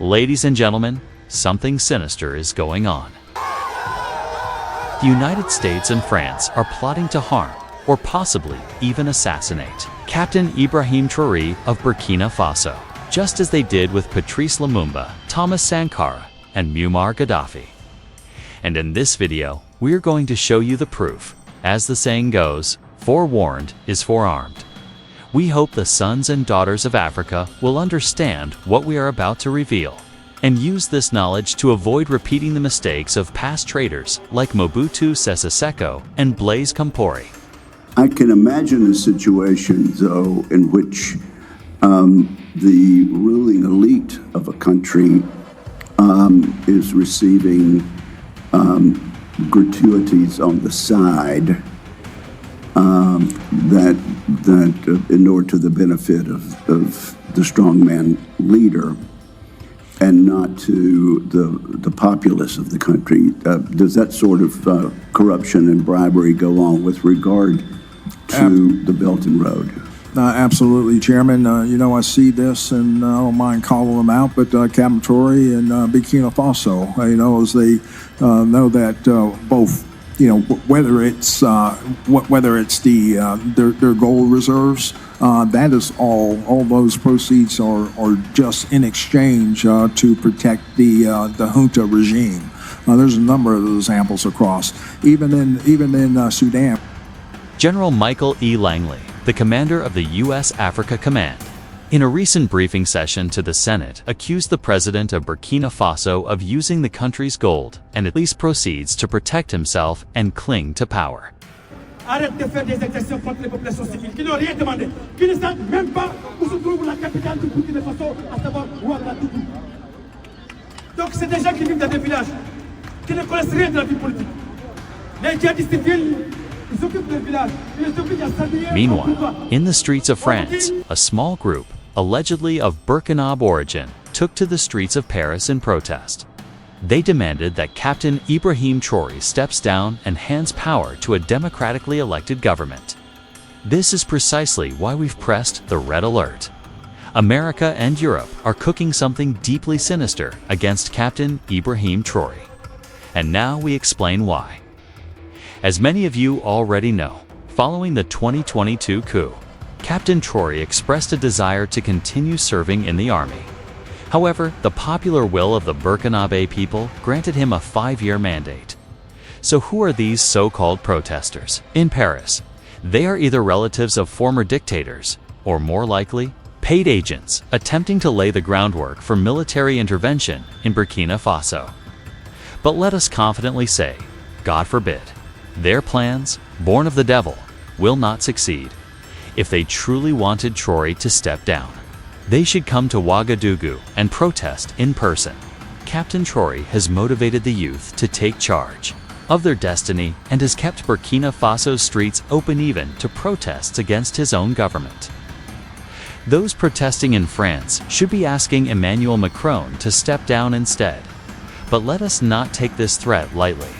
Ladies and gentlemen, something sinister is going on. The United States and France are plotting to harm, or possibly even assassinate, Captain Ibrahim Traoré of Burkina Faso, just as they did with Patrice Lumumba, Thomas Sankara, and Muammar Gaddafi. And in this video, we're going to show you the proof. As the saying goes, forewarned is forearmed. We hope the sons and daughters of Africa will understand what we are about to reveal, and use this knowledge to avoid repeating the mistakes of past traitors like Mobutu Sese Seko and Blaise Compaoré. I can imagine a situation, though, in which the ruling elite of a country is receiving gratuities on the side that inure to the benefit of the strongman leader and not to the populace of the country. Does that sort of corruption and bribery go on with regard to the Belt and Road? Absolutely, Chairman. I see this, and I don't mind calling them out, but Captain Traoré and Burkina Faso, as they know that both, whether it's their gold reserves, that is all those proceeds are just in exchange to protect the junta regime. There's a number of examples across, even in Sudan. General Michael E. Langley, the commander of the U.S. Africa Command, in a recent briefing session to the Senate, accused the president of Burkina Faso of using the country's gold and at least proceeds to protect himself and cling to power. Arrête de faire des exactions contre les populations civiles qui n'ont rien demandé, qui ne savent même pas où se trouve la capitale du Burkina Faso, à savoir Ouagadougou. Donc c'est des gens qui vivent dans des villages, qui ne connaissent rien de la vie politique. Les djihadistes viennent, ils occupent des villages, ils les obligent à s'habiller. Meanwhile, in the streets of France, a small group, allegedly of Burkinabe origin, took to the streets of Paris in protest. They demanded that Captain Ibrahim Traoré steps down and hands power to a democratically elected government. This is precisely why we've pressed the red alert. America and Europe are cooking something deeply sinister against Captain Ibrahim Traoré. And now we explain why. As many of you already know, following the 2022 coup, Captain Traoré expressed a desire to continue serving in the army. However, the popular will of the Burkinabe people granted him a 5-year mandate. So who are these so-called protesters? In Paris, they are either relatives of former dictators, or more likely, paid agents attempting to lay the groundwork for military intervention in Burkina Faso. But let us confidently say, God forbid, their plans, born of the devil, will not succeed. If they truly wanted Traoré to step down, they should come to Ouagadougou and protest in person. Captain Traoré has motivated the youth to take charge of their destiny and has kept Burkina Faso's streets open even to protests against his own government. Those protesting in France should be asking Emmanuel Macron to step down instead. But let us not take this threat lightly.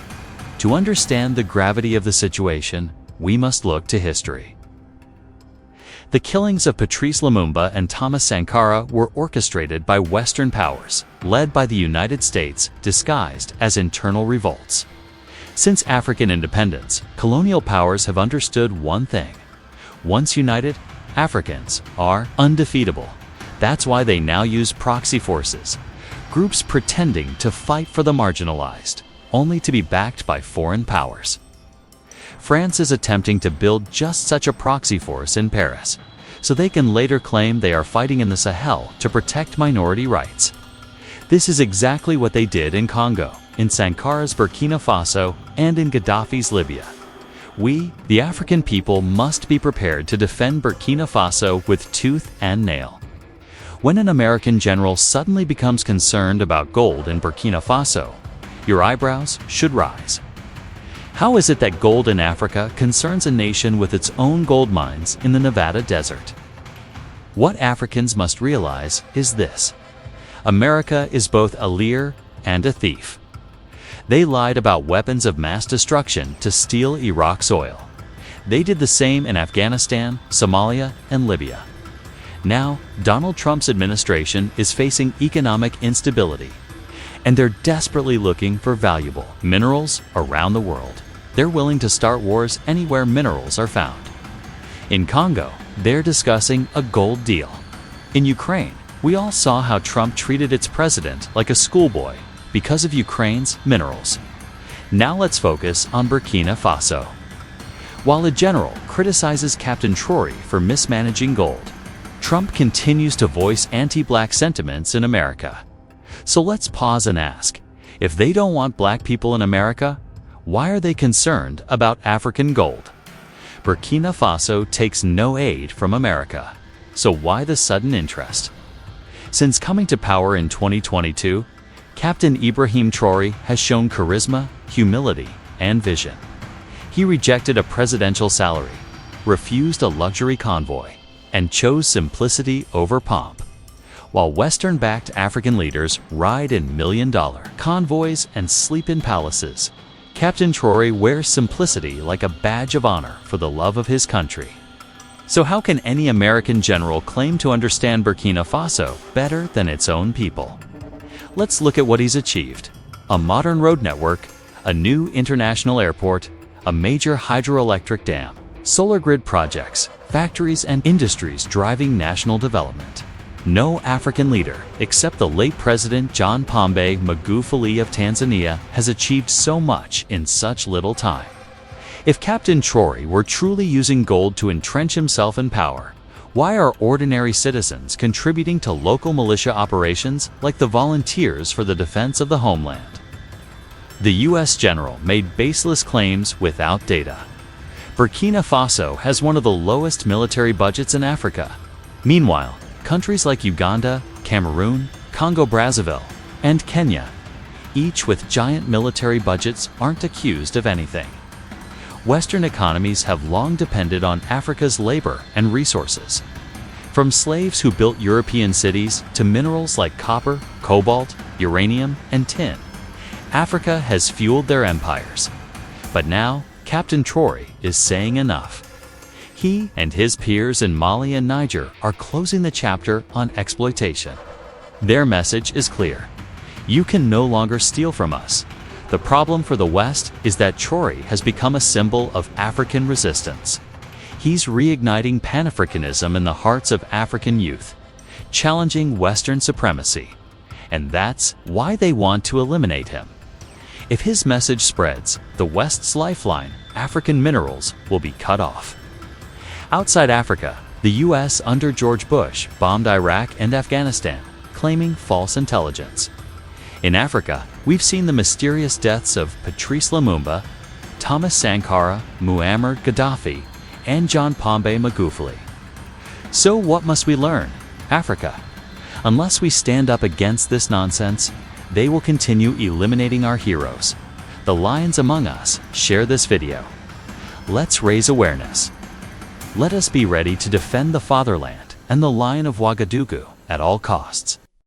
To understand the gravity of the situation, we must look to history. The killings of Patrice Lumumba and Thomas Sankara were orchestrated by Western powers, led by the United States, disguised as internal revolts. Since African independence, colonial powers have understood one thing. Once united, Africans are undefeatable. That's why they now use proxy forces, groups pretending to fight for the marginalized, only to be backed by foreign powers. France is attempting to build just such a proxy force in Paris, so they can later claim they are fighting in the Sahel to protect minority rights. This is exactly what they did in Congo, in Sankara's Burkina Faso, and in Gaddafi's Libya. We, the African people, must be prepared to defend Burkina Faso with tooth and nail. When an American general suddenly becomes concerned about gold in Burkina Faso, your eyebrows should rise. How is it that gold in Africa concerns a nation with its own gold mines in the Nevada desert? What Africans must realize is this: America is both a liar and a thief. They lied about weapons of mass destruction to steal Iraq's oil. They did the same in Afghanistan, Somalia, and Libya. Now, Donald Trump's administration is facing economic instability, and they're desperately looking for valuable minerals around the world. They're willing to start wars anywhere minerals are found. In Congo, they're discussing a gold deal. In Ukraine, we all saw how Trump treated its president like a schoolboy because of Ukraine's minerals. Now let's focus on Burkina Faso. While a general criticizes Captain Traoré for mismanaging gold, Trump continues to voice anti-black sentiments in America. So let's pause and ask, if they don't want black people in America, why are they concerned about African gold? Burkina Faso takes no aid from America. So why the sudden interest? Since coming to power in 2022, Captain Ibrahim Traoré has shown charisma, humility, and vision. He rejected a presidential salary, refused a luxury convoy, and chose simplicity over pomp. While Western-backed African leaders ride in million-dollar convoys and sleep in palaces, Captain Traoré wears simplicity like a badge of honor for the love of his country. So how can any American general claim to understand Burkina Faso better than its own people? Let's look at what he's achieved. A modern road network, a new international airport, a major hydroelectric dam, solar grid projects, factories and industries driving national development. No African leader, except the late President John Pombe Magufuli of Tanzania, has achieved so much in such little time. If Captain Traoré were truly using gold to entrench himself in power, why are ordinary citizens contributing to local militia operations like the Volunteers for the Defense of the Homeland? The U.S. general made baseless claims without data. Burkina Faso has one of the lowest military budgets in Africa. Meanwhile, countries like Uganda, Cameroon, Congo-Brazzaville, and Kenya, each with giant military budgets, aren't accused of anything. Western economies have long depended on Africa's labor and resources. From slaves who built European cities to minerals like copper, cobalt, uranium, and tin, Africa has fueled their empires. But now, Captain Traoré is saying enough. He and his peers in Mali and Niger are closing the chapter on exploitation. Their message is clear. You can no longer steal from us. The problem for the West is that Traoré has become a symbol of African resistance. He's reigniting Pan-Africanism in the hearts of African youth, challenging Western supremacy. And that's why they want to eliminate him. If his message spreads, the West's lifeline, African minerals, will be cut off. Outside Africa, the U.S. under George Bush bombed Iraq and Afghanistan, claiming false intelligence. In Africa, we've seen the mysterious deaths of Patrice Lumumba, Thomas Sankara, Muammar Gaddafi, and John Pombe Magufuli. So what must we learn? Africa. Unless we stand up against this nonsense, they will continue eliminating our heroes. The lions among us share this video. Let's raise awareness. Let us be ready to defend the fatherland and the Lion of Ouagadougou at all costs.